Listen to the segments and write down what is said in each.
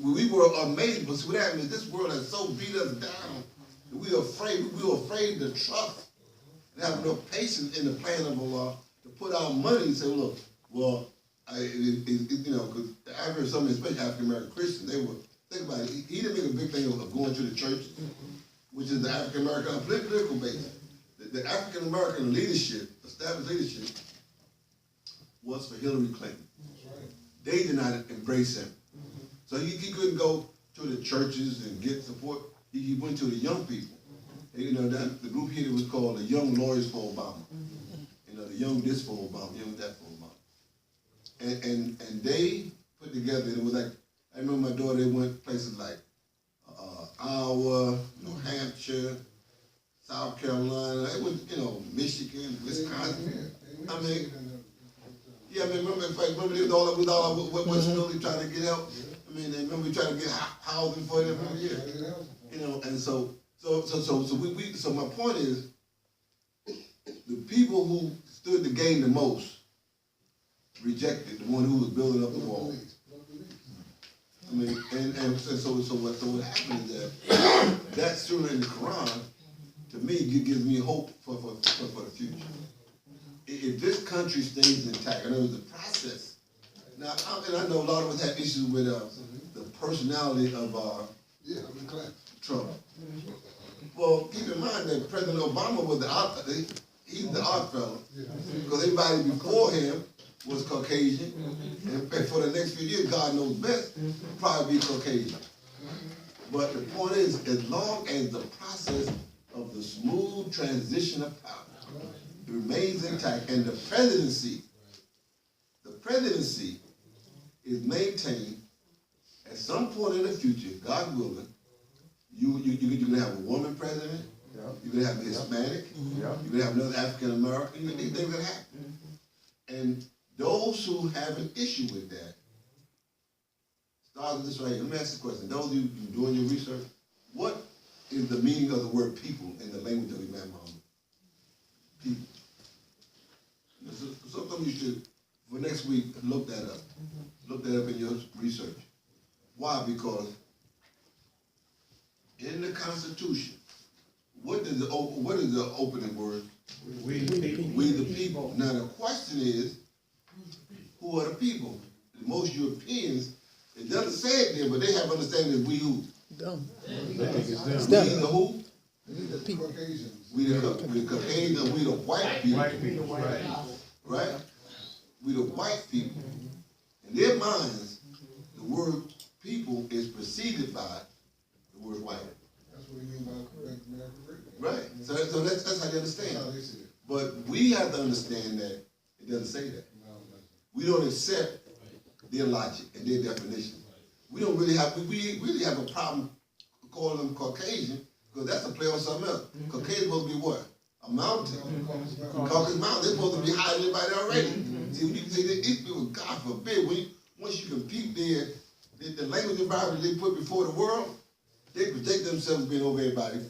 we were amazed, but see what happened is this world has so beat us down that we were afraid to trust and have no patience in the plan of Allah to put our money and say, look, well, you know, because I've heard some, especially African American Christians, they were, think about it, he didn't make a big thing of going to the churches, which is the African American political base. The African American leadership, established leadership, was for Hillary Clinton. They did not embrace him. So he couldn't go to the churches and get support. He went to the young people. And, you know, the group here was called the Young Lawyers for Obama. You know, the Young This for Obama, Young That for Obama. And they put together, it was like, I remember my daughter, they went places like Iowa, New Hampshire, South Carolina, it was, you know, Michigan, Wisconsin. I mean, yeah, I mean, remember they was all Western Philly trying to get help. I mean, they remember we tried to get housing for them. Yeah, you know, and so my point is, the people who stood to gain the most rejected the one who was building up the wall. I mean, and so what happened is that surah in the Quran, to me, gives me hope for the future. If this country stays intact, and it was a process. Now, I know a lot of us have issues with the personality of Trump. Well, keep in mind that President Obama was he's the odd fellow, because everybody before him was Caucasian, and for the next few years, God knows best, probably be Caucasian. But the point is, as long as the process of the smooth transition of power remains intact, and the presidency is maintained, at some point in the future, God willing, you're going to have a woman president, you're going to have a Hispanic, you're going to have another African American, these things going to happen. And those who have an issue with that, start with this right here. Let me ask you a question. Those of you doing your research, what is the meaning of the word people in the language of Imam Muhammad? People. Something you should, for next week, look that up. Look that up in your research. Why? Because in the Constitution, what is the opening word? We the people. We the people. Now the question is, who are the people? Most Europeans, it doesn't say it there, but they have understanding of we who. Them. We the who? We the people. We the Caucasians, we the white people. Right? We the white people. In their minds, the word people is preceded by the word white. That's what you mean by right. So that's how they understand. But we have to understand that it doesn't say that. We don't accept their logic and their definition. We don't really have a problem calling them Caucasian, because that's a play on something else. Caucasian supposed to be what? A mountain. Caucasus Mountain, they're supposed to be higher than everybody already. See, when you say that these people, God forbid, once you compete there, the language environment they put before the world, they project themselves being over everybody.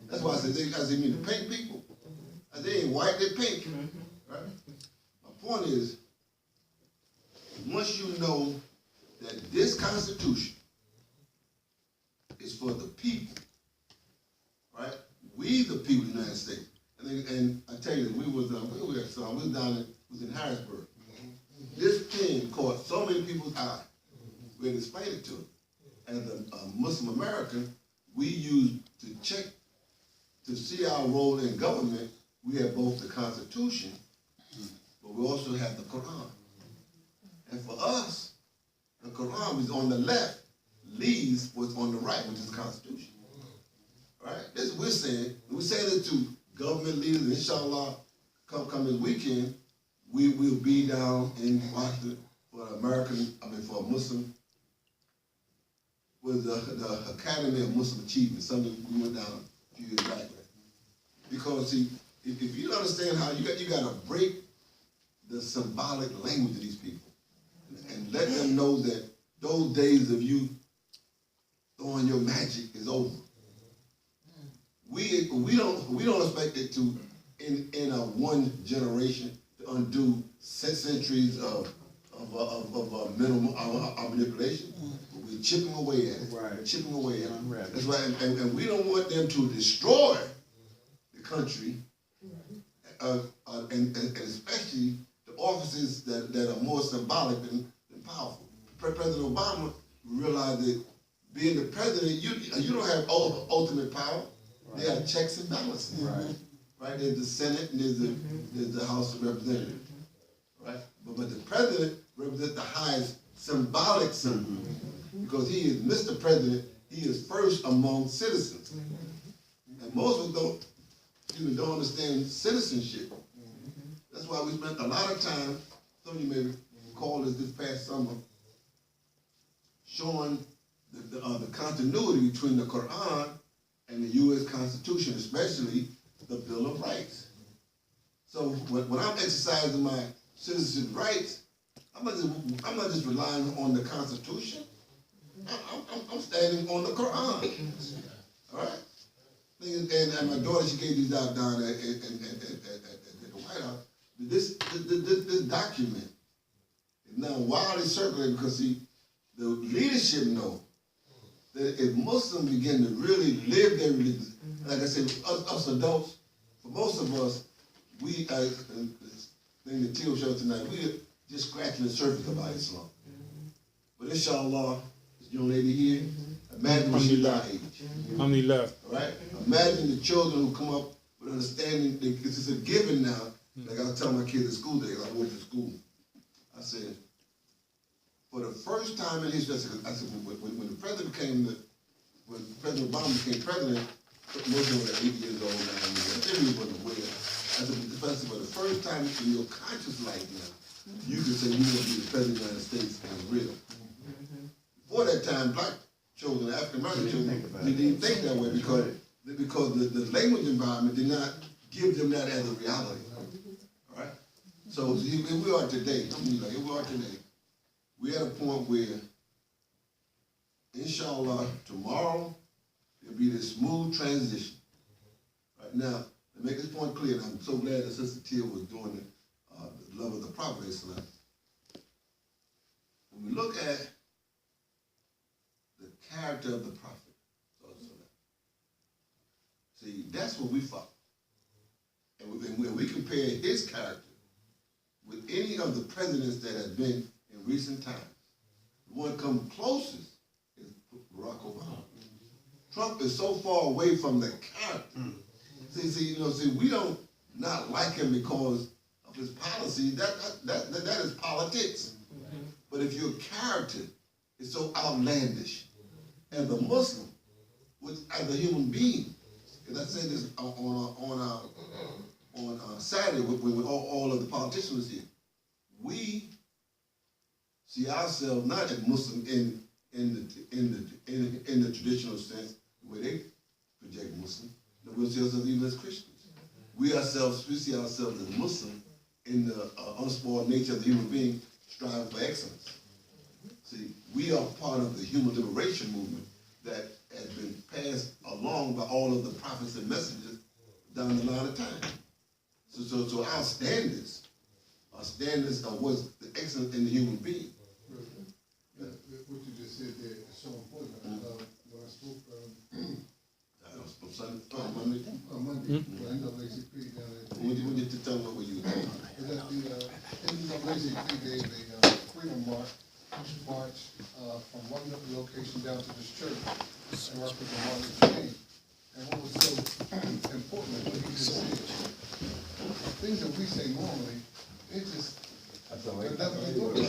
That's why I said, I mean the pink people. They ain't white, they're pink. Right? My point is, once you know that this Constitution is for the people, right? We the people of the United States. And I tell you, we was in Harrisburg. This pen caught so many people's eye. We had explained it to them. As a Muslim American, we use to check to see our role in government. We have both the Constitution, but we also have the Quran. And for us, the Quran is on the left, leaves what's on the right, which is the Constitution. Right? This is what we're saying it to government leaders, and inshallah, come this weekend, we will be down in Washington for for a Muslim, with the Academy of Muslim Achievement, something we went down a few years back. Because see, if you understand how you got to break the symbolic language of these people and let them know that those days of you throwing your magic is over. We don't expect it to in a one generation to undo centuries of manipulation. But we we're chipping away at it. Right. Chipping away at it. Right. That's why, and we don't want them to destroy the country, and especially the offices that are more symbolic than powerful. President Obama realized that being the president, you don't have ultimate power. Right. There are checks and balances. Right. Right. There's the Senate and there's the House of Representatives. Right. But the president represents the highest symbolic symbol because he is Mr. President. He is first among citizens, and most of us don't understand citizenship. That's why we spent a lot of time. Some of you may recall this past summer, showing the continuity between the Quran and the U.S. Constitution, especially the Bill of Rights. So when I'm exercising my citizenship rights, I'm not just relying on the Constitution. I'm standing on the Quran. All right? And my daughter, she gave these out down at the White House. This document is now widely circulated because, see, the leadership know that if Muslims begin to really live their religion, like I said, us adults, for most of us, we, in the TV show tonight, we just scratching the surface about Islam. But inshallah, this young lady here, imagine when she's our age. How many left? All right? Imagine the children who come up with understanding, it's just a given now. Like I was telling my kids at school days, I went to school. I said, for the first time in history, I said, when President Obama became president, most of them were 8 years old now, everyone wasn't aware. I said, for the first time in your conscious life now, you can say you want to be the president of the United States and real. Before that time, black children, African American children, they didn't think that way because the language environment did not give them that as a reality. All right? So here we are today. Here we are today. We're at a point where, inshallah, tomorrow there'll be this smooth transition. Right now, to make this point clear, and I'm so glad that Sister Tia was doing the love of the Prophet Islam. When we look at the character of the Prophet, see, that's what we follow. And when we compare his character with any of the presidents that have been in recent times, the one come closest is Barack Obama. Trump is so far away from the character. See, we don't not like him because of his policy. That is politics. But if your character is so outlandish, as a Muslim, as a human being, and I said this on Saturday when all of the politicians was here, we see ourselves not as Muslim in the traditional sense where they project Muslim, but we see ourselves even as Christians. We see ourselves as Muslim in the unspoiled nature of the human being striving for excellence. See, we are part of the human liberation movement that has been passed along by all of the prophets and messengers down the line of time. So our standards are what's the excellence in the human being. What you just said there is so important. When I spoke on Monday. When NAACP down there. When you tell me what you doing? NAACP gave a freedom march from one location down to this church and worked with the Martin Luther King. And what was so important is what he just said. Things that we say normally, it just, there's nothing to do about it.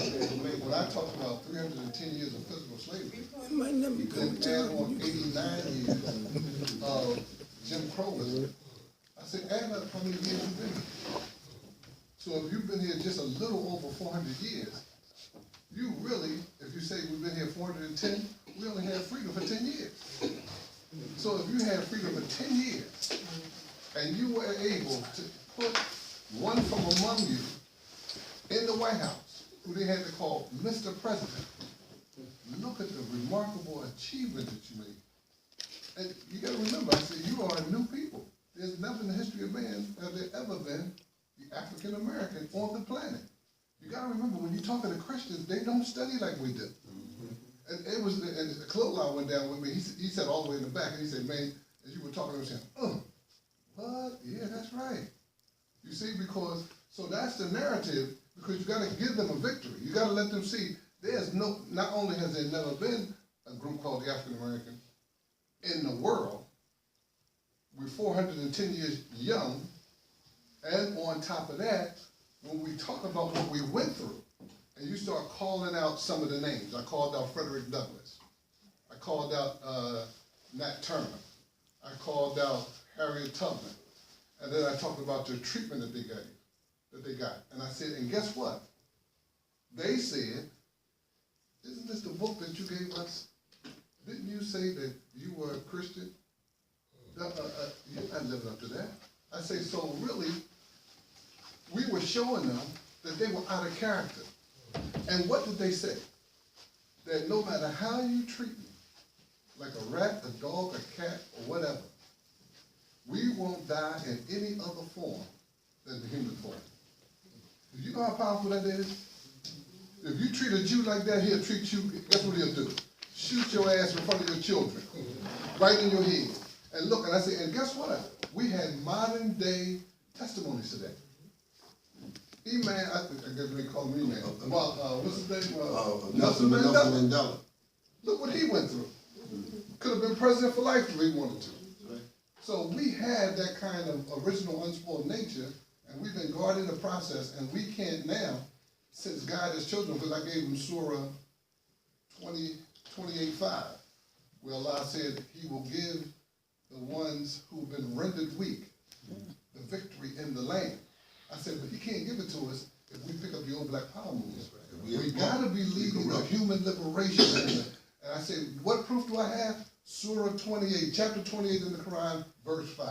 When I talk about 310 years of physical slavery, then add on 89 years of Jim Crow. I said, add up how many years you've been here. So if you've been here just a little over 400 years, you really, if you say we've been here 410, we only had freedom for 10 years. So if you had freedom for 10 years, and you were able to put one from among you in the White House, who they had to call Mr. President, look at the remarkable achievement that you made. And you gotta remember, I said, you are a new people. There's never in the history of man have there ever been the African American on the planet. You gotta remember, when you're talking to Christians, they don't study like we do. And it was, and the clothesline went down with me. He sat all the way in the back, and he said, man, as you were talking, I was saying, what? Yeah, that's right. You see, because, so that's the narrative, because you gotta give them a victory. You gotta let them see, not only has there never been a group called the African American in the world, we're 410 years young, and on top of that, when we talk about what we went through, and you start calling out some of the names. I called out Frederick Douglass. I called out Nat Turner. I called out Harriet Tubman. And then I talked about the treatment that they got. And I said, and guess what? They said, isn't this the book that you gave us? Didn't you say that you were a Christian? You're not living up to that. I say, so really, we were showing them that they were out of character. And what did they say? That no matter how you treat me, like a rat, a dog, a cat, or whatever, we won't die in any other form than the human form. Do you know how powerful that is? If you treat a Jew like that, he'll treat you, guess what he'll do? Shoot your ass in front of your children, right in your head. And look, and I say, and guess what? We had modern day testimonies today. E-Man, I guess they call him E-Man. What's his name? Nelson Mandela. Look what he went through. Could have been president for life if he wanted to. So we had that kind of original unspoiled nature, and we've been guarding the process, and we can't now, since God has chosen, because I gave him Surah 28:5, where Allah said he will give the ones who've been rendered weak the victory in the land. I said, but he can't give it to us if we pick up the old black power movement. We gotta be leading the human liberation. And I said, what proof do I have? Surah 28, chapter 28 in the Quran, verse 5.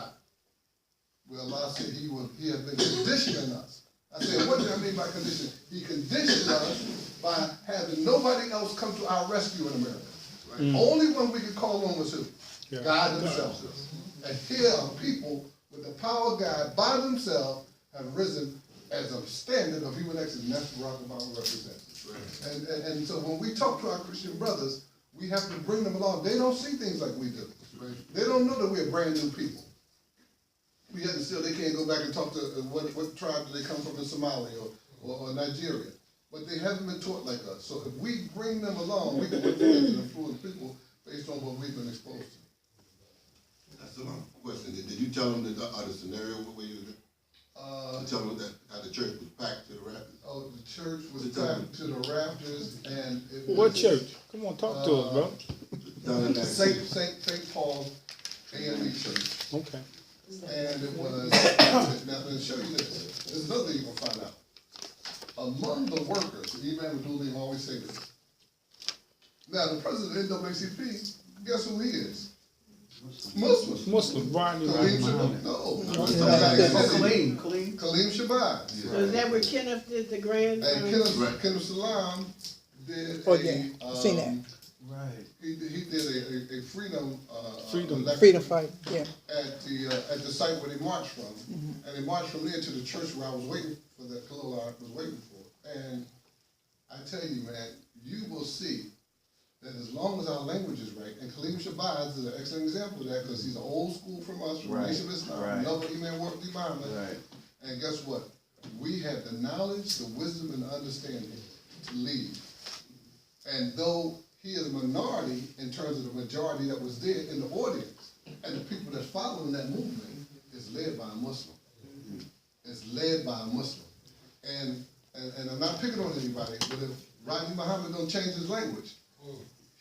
Where Allah said he has been conditioning us. I said, what do I mean by condition? He conditioned us by having nobody else come to our rescue in America. Right? Only one we could call on was who? Yeah. God himself. And here are people with the power of God by themselves have risen as a standard of human excellence, and that's what Barack Obama represents. Right. And so when we talk to our Christian brothers, we have to bring them along. They don't see things like we do. Right. They don't know that we're brand new people. We have to still, they can't go back and talk to what tribe do they come from in Somalia or Nigeria. But they haven't been taught like us. So if we bring them along, we can work together and influence people based on what we've been exposed to. That's a long question. Did you tell them the scenario where you were? Tell them that how the church was packed to the rafters. Oh, the church was packed to the rafters, and it was, what church? Come on, talk to us, bro. St. Paul's A&E Church. Okay. And it was. Now, to show you this, there's another thing you're gonna find out. Among the workers, Imam Abdullah always say this. Now, the president of the NAACP, guess who he is? Muslim. Ronnie. No. Kaleem Shabazz. So is that where Kenneth did the grand? And Kenneth Salam did seen that. Right. He did a freedom fight. Yeah. At the site where they marched from, and they marched from there to the church where I was waiting for the Kalila I was waiting for. And I tell you, man, you will see that as long as our language is right, and Kaleem Shabazz is an excellent example of that because he's an old school from us, from the Nation of Islam, love what he may work the environment. Right. And guess what? We have the knowledge, the wisdom, and the understanding to lead. And though he is a minority in terms of the majority that was there in the audience, and the people that's following that movement is led by a Muslim. It's led by a Muslim. And I'm not picking on anybody, but if Rodney Muhammad don't change his language,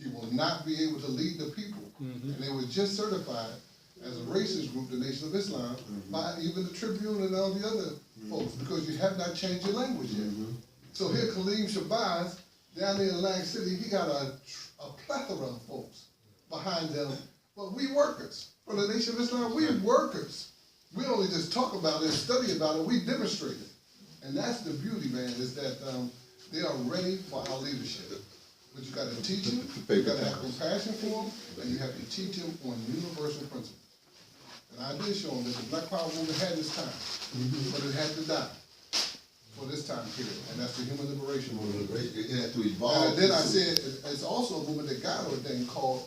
he will not be able to lead the people. And they were just certified as a racist group, the Nation of Islam, by even the Tribune and all the other folks, because you have not changed your language yet. So here, Kaleem Shabazz, down there in Atlantic City, he got a plethora of folks behind them. But we workers, from the Nation of Islam, we workers. We only just talk about it, study about it, we demonstrate it. And that's the beauty, man, is that they are ready for our leadership. But you got to teach them, you got to have compassion for them, and you have to teach them on universal principles. And I did show them that the Black Power movement had its time, but it had to die. for this time period, and that's the human liberation movement. It had to evolve. And then I said, it's also a movement that God ordained called